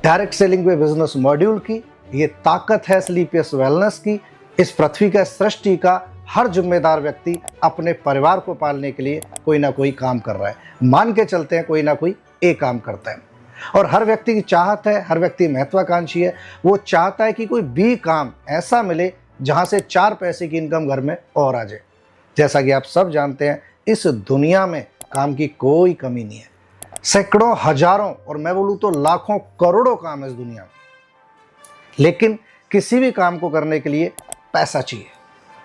डायरेक्ट सेलिंग पे बिजनेस मॉड्यूल की, ये ताकत है स्लीपियस वेलनेस की। इस पृथ्वी का, सृष्टि का हर जिम्मेदार व्यक्ति अपने परिवार को पालने के लिए कोई ना कोई काम कर रहा है। मान के चलते हैं कोई ना कोई एक काम करता है। और हर व्यक्ति की चाहत है, हर व्यक्ति महत्वाकांक्षी है। वो चाहता है कि कोई भी काम ऐसा मिले जहां से 4 पैसे की इनकम घर में और आ जाए। जैसा कि आप सब जानते हैं, इस दुनिया में काम की कोई कमी नहीं है। सैकड़ों, हजारों और मैं बोलूं तो लाखों, करोड़ों काम है इस दुनिया में। लेकिन किसी भी काम को करने के लिए पैसा चाहिए।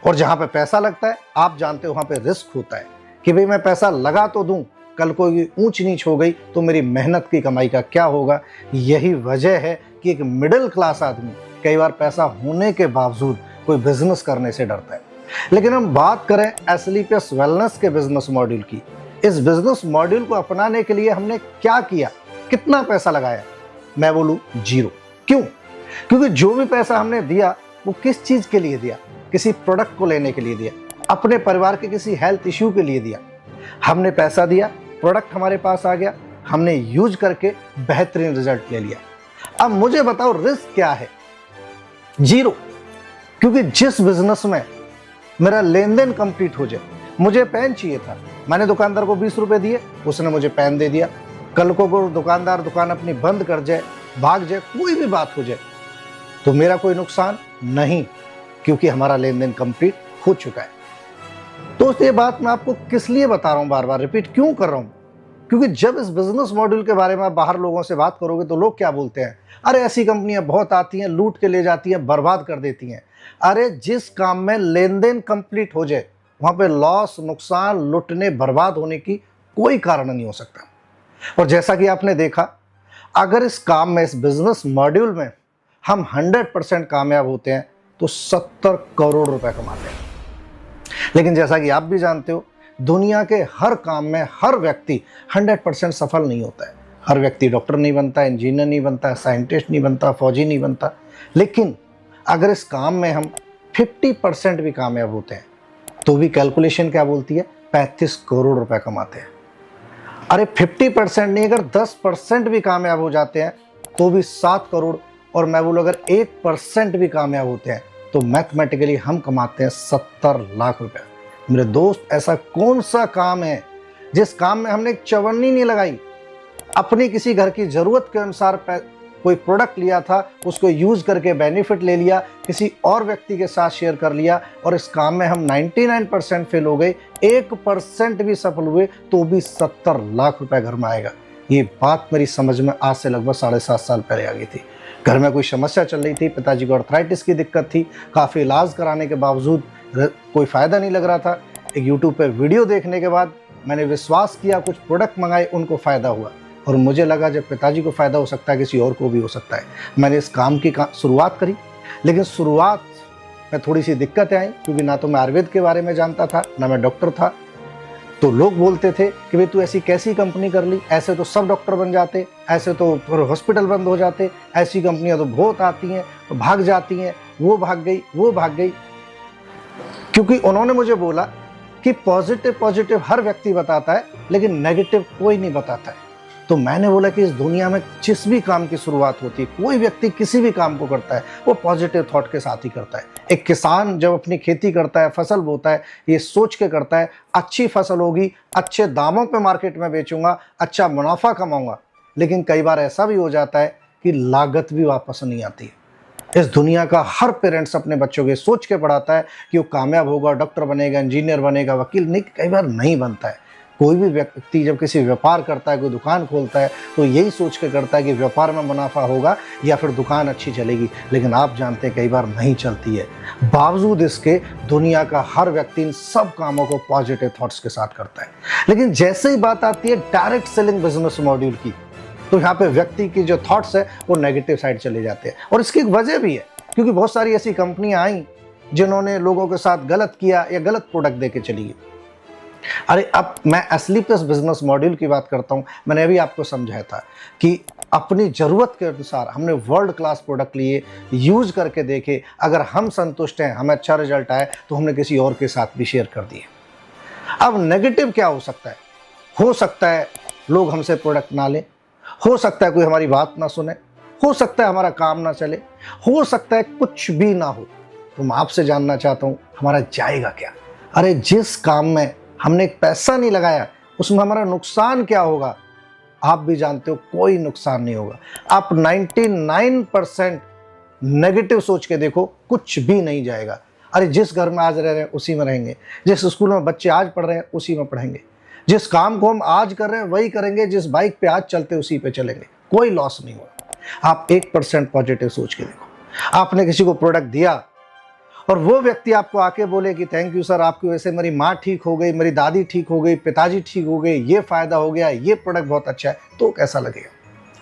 और जहां पे पैसा लगता है, आप जानते हो वहां पे रिस्क होता है कि भाई मैं पैसा लगा तो दूं, कल कोई ऊंच नीच हो गई तो मेरी मेहनत की कमाई का क्या होगा। यही वजह है कि एक मिडिल क्लास आदमी कई बार पैसा होने के बावजूद कोई बिजनेस करने से डरता है। लेकिन हम बात करें एस्लीपियस वेलनेस के बिजनेस मॉड्यूल की। इस बिजनेस मॉड्यूल को अपनाने के लिए हमने क्या किया, कितना पैसा लगाया? मैं बोलूं 0। क्यों? क्योंकि जो भी पैसा हमने दिया वो किस चीज के लिए दिया? किसी प्रोडक्ट को लेने के लिए दिया, अपने परिवार के किसी हेल्थ इश्यू के लिए दिया। हमने पैसा दिया, प्रोडक्ट हमारे पास आ गया, हमने यूज करके बेहतरीन रिजल्ट ले लिया। अब मुझे बताओ रिस्क क्या है? 0। क्योंकि जिस बिजनेस में मेरा लेन देन कंप्लीट हो जाए, मुझे पेन चाहिए था, मैंने दुकानदार को 20 रुपए दिए, उसने मुझे पेन दे दिया। कल को दुकानदार दुकान अपनी बंद कर जाए, भाग जाए, कोई भी बात हो जाए तो मेरा कोई नुकसान नहीं, क्योंकि हमारा लेन देन कंप्लीट हो चुका है। तो दोस्त ये बात मैं आपको किस लिए बता रहा हूँ, बार बार रिपीट क्यों कर रहा हूँ? क्योंकि जब इस बिजनेस मॉड्यूल के बारे में आप बाहर लोगों से बात करोगे तो लोग क्या बोलते हैं, अरे ऐसी कंपनियां बहुत आती हैं, लूट के ले जाती हैं, बर्बाद कर देती हैं। अरे जिस काम में लेन देन कंप्लीट हो जाए वहां पे लॉस, नुकसान, लुटने, बर्बाद होने की कोई कारण नहीं हो सकता। और जैसा कि आपने देखा, अगर इस काम में, इस बिजनेस मॉड्यूल में हम 100% कामयाब होते हैं तो 70 करोड़ रुपए कमाते हैं। लेकिन जैसा कि आप भी जानते हो, दुनिया के हर काम में हर व्यक्ति 100% सफल नहीं होता है। हर व्यक्ति डॉक्टर नहीं बनता, इंजीनियर नहीं बनता, साइंटिस्ट नहीं बनता, फौजी नहीं बनता। लेकिन अगर इस काम में हम 50% भी कामयाब होते हैं तो भी कैलकुलेशन क्या बोलती है, 35 करोड़ रुपए कमाते हैं। अरे 50% नहीं, अगर 10% भी कामयाब हो जाते हैं तो भी 7 करोड़। और मैं बोलूँ अगर 1% भी कामयाब होते हैं तो मैथमेटिकली हम कमाते हैं 70 लाख रुपए। मेरे दोस्त, ऐसा कौन सा काम है जिस काम में हमने एक चवन्नी नहीं लगाई, अपनी किसी घर की जरूरत के अनुसार कोई प्रोडक्ट लिया था, उसको यूज करके बेनिफिट ले लिया, किसी और व्यक्ति के साथ शेयर कर लिया, और इस काम में हम 99% फेल हो गए, 1% भी सफल हुए तो भी 70 लाख रुपए घर में आएगा। ये बात मेरी समझ में आज से लगभग 7.5 साल पहले आ गई थी। घर में कोई समस्या चल रही थी, पिताजी को आर्थराइटिस की दिक्कत थी, काफ़ी इलाज कराने के बावजूद कोई फ़ायदा नहीं लग रहा था। एक यूट्यूब पे वीडियो देखने के बाद मैंने विश्वास किया, कुछ प्रोडक्ट मंगाए, उनको फ़ायदा हुआ, और मुझे लगा जब पिताजी को फ़ायदा हो सकता है किसी और को भी हो सकता है। मैंने इस काम की शुरुआत करी, लेकिन शुरुआत में थोड़ी सी दिक्कतें आई, क्योंकि ना तो मैं आयुर्वेद के बारे में जानता था, ना मैं डॉक्टर था। तो लोग बोलते थे कि भाई तू ऐसी कैसी कंपनी कर ली, ऐसे तो सब डॉक्टर बन जाते, ऐसे तो हॉस्पिटल बंद हो जाते, ऐसी कंपनियां तो बहुत आती हैं, तो भाग जाती हैं, वो भाग गई, वो भाग गई। क्योंकि उन्होंने मुझे बोला कि पॉजिटिव हर व्यक्ति बताता है, लेकिन नेगेटिव कोई नहीं बताता है। तो मैंने बोला कि इस दुनिया में जिस भी काम की शुरुआत होती है, कोई व्यक्ति किसी भी काम को करता है, वो पॉजिटिव थॉट के साथ ही करता है। एक किसान जब अपनी खेती करता है, फसल बोता है, ये सोच के करता है अच्छी फसल होगी, अच्छे दामों पे मार्केट में बेचूंगा, अच्छा मुनाफा कमाऊंगा। लेकिन कई बार ऐसा भी हो जाता है कि लागत भी वापस नहीं आती है। इस दुनिया का हर पेरेंट्स अपने बच्चों के सोच के पढ़ाता है कि वो कामयाब होगा, डॉक्टर बनेगा, इंजीनियर बनेगा, वकील, नहीं, कई बार नहीं बनता है। कोई भी व्यक्ति जब किसी व्यापार करता है, कोई दुकान खोलता है, तो यही सोच के करता है कि व्यापार में मुनाफा होगा या फिर दुकान अच्छी चलेगी। लेकिन आप जानते हैं कई बार नहीं चलती है। बावजूद इसके दुनिया का हर व्यक्ति इन सब कामों को पॉजिटिव थॉट्स के साथ करता है। लेकिन जैसे ही बात आती है डायरेक्ट सेलिंग बिजनेस मॉड्यूल की, तो यहाँ पे व्यक्ति की जो थॉट्स है वो नेगेटिव साइड चले जाते हैं। और इसकी एक वजह भी है, क्योंकि बहुत सारी ऐसी कंपनियां आई जिन्होंने लोगों के साथ गलत किया या गलत प्रोडक्ट दे के चली गई। अरे अब मैं असली पे बिजनेस मॉड्यूल की बात करता हूं। मैंने अभी आपको समझाया था कि अपनी ज़रूरत के अनुसार हमने वर्ल्ड क्लास प्रोडक्ट लिए, यूज करके देखे, अगर हम संतुष्ट हैं, हमें अच्छा रिजल्ट आए, तो हमने किसी और के साथ भी शेयर कर दिए। अब नेगेटिव क्या हो सकता है लोग हमसे प्रोडक्ट ना लें, हो सकता है कोई हमारी बात ना सुने, हो सकता है हमारा काम ना चले, हो सकता है कुछ भी ना हो। तो मैं आपसे जानना चाहता हूँ, हमारा जाएगा क्या? अरे जिस काम में हमने एक पैसा नहीं लगाया, उसमें हमारा नुकसान क्या होगा? आप भी जानते हो कोई नुकसान नहीं होगा। आप 99% नेगेटिव सोच के देखो, कुछ भी नहीं जाएगा। अरे जिस घर में आज रह रहे हैं उसी में रहेंगे, जिस स्कूल में बच्चे आज पढ़ रहे हैं उसी में पढ़ेंगे, जिस काम को हम आज कर रहे हैं वही करेंगे, जिस बाइक पे आज चलते उसी पे चलेंगे, कोई लॉस नहीं होगा। आप 1% पॉजिटिव सोच के देखो। आपने किसी को प्रोडक्ट दिया और वो व्यक्ति आपको आके बोले कि थैंक यू सर, आपकी वजह से मेरी माँ ठीक हो गई, मेरी दादी ठीक हो गई, पिताजी ठीक हो गए, ये फायदा हो गया, ये प्रोडक्ट बहुत अच्छा है, तो कैसा लगेगा?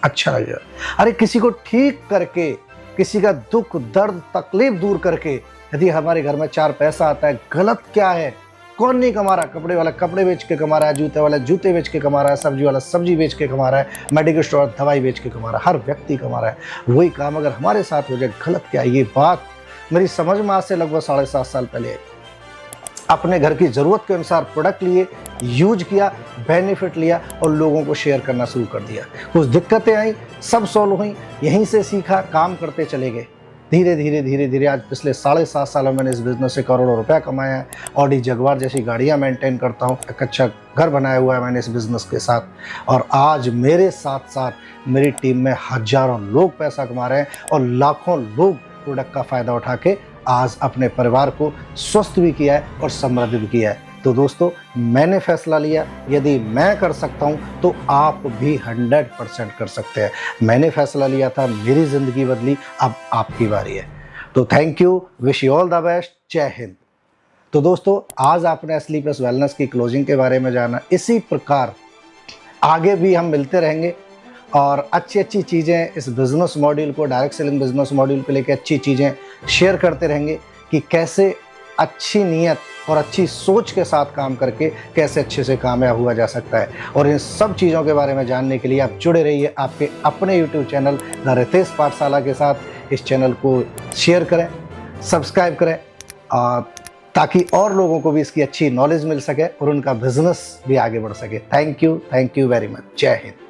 अच्छा लगेगा। अरे किसी को ठीक करके, किसी का दुख, दर्द, तकलीफ दूर करके यदि हमारे घर में 4 पैसा आता है, गलत क्या है? कौन नहीं कमा रहा? कपड़े वाला कपड़े बेच के कमा रहा है, जूते वाला जूते बेच के कमा रहा है, सब्जी वाला सब्जी बेच के कमा रहा है, मेडिकल स्टोर दवाई बेच के कमा रहा है, हर व्यक्ति कमा रहा है। वही काम अगर हमारे साथ हो जाए, गलत क्या है? ये बात मेरी समझ में आज से लगभग 7.5 साल पहले आई। अपने घर की ज़रूरत के अनुसार प्रोडक्ट लिए, यूज किया, बेनिफिट लिया और लोगों को शेयर करना शुरू कर दिया। कुछ दिक्कतें आई, सब सॉल्व हुई, यहीं से सीखा, काम करते चले गए। धीरे धीरे आज पिछले 7.5 सालों में मैंने इस बिज़नेस से करोड़ों रुपया कमाया है। ऑडी जगुआर जैसी गाड़ियाँ मेंटेन करता हूँ, एक अच्छा घर बनाया हुआ है मैंने इस बिज़नेस के साथ। और आज मेरे साथ साथ मेरी टीम में हज़ारों लोग पैसा कमा रहे हैं और लाखों लोग प्रोडक्ट का फ़ायदा उठा के आज अपने परिवार को स्वस्थ भी किया है और समृद्ध भी किया है। तो दोस्तों, मैंने फैसला लिया, यदि मैं कर सकता हूँ तो आप भी 100% कर सकते हैं। मैंने फैसला लिया था, मेरी ज़िंदगी बदली, अब आपकी बारी है। तो thank you, wish you all the best, जय हिंद। तो दोस्तों, आज आपने स्लीपलेस वेलनेस की क्लोजिंग के बारे में जाना। इसी प्रकार आगे भी हम मिलते रहेंगे और अच्छी अच्छी चीज़ें इस बिज़नेस मॉड्यूल को, डायरेक्ट सेलिंग बिज़नेस मॉड्यूल को लेकर अच्छी चीज़ें शेयर करते रहेंगे कि कैसे अच्छी नीयत और अच्छी सोच के साथ काम करके कैसे अच्छे से कामयाब हुआ जा सकता है। और इन सब चीज़ों के बारे में जानने के लिए आप जुड़े रहिए आपके अपने यूट्यूब चैनल द रितेश पाठशाला के साथ। इस चैनल को शेयर करें, सब्सक्राइब करें, ताकि और लोगों को भी इसकी अच्छी नॉलेज मिल सके और उनका बिजनेस भी आगे बढ़ सके। Thank you very much. जय हिंद।